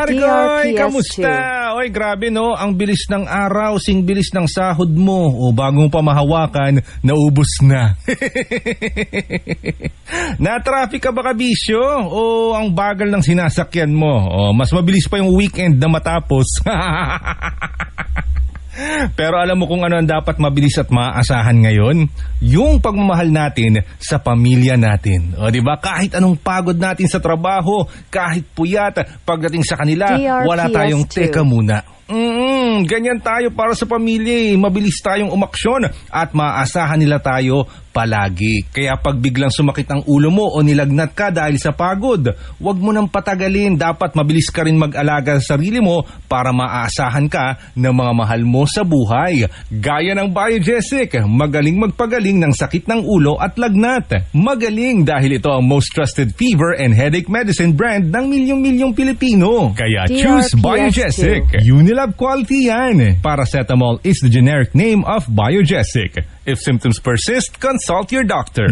Pare Koy, kamusta? Oy, grabe no, ang bilis ng araw, sing bilis ng sahod mo. O bago mo pa mahawakan, naubos na. Na-traffic ka ba, kabisyo? O ang bagal ng sinasakyan mo? O mas mabilis pa yung weekend na matapos. Pero alam mo kung ano ang dapat mabilis at maaasahan ngayon? Yung pagmamahal natin sa pamilya natin. O di ba? Kahit anong pagod natin sa trabaho, kahit puyat, pagdating sa kanila, wala tayong teka muna. Ganyan tayo para sa pamilya. Mabilis tayong umaksyon at maaasahan nila tayo palagi. Kaya pag biglang sumakit ang ulo mo o nilagnat ka dahil sa pagod, wag mo nang patagalin. Dapat mabilis ka rin mag-alaga sa sarili mo para maaasahan ka ng mga mahal mo sa buhay. Gaya ng Biogesic, magaling magpagaling ng sakit ng ulo at lagnat. Magaling dahil ito ang most trusted fever and headache medicine brand ng milyong-milyong Pilipino. Kaya choose Biogesic. Unilab quality yan. Paracetamol is the generic name of Biogesic. If symptoms persist, consult your doctor.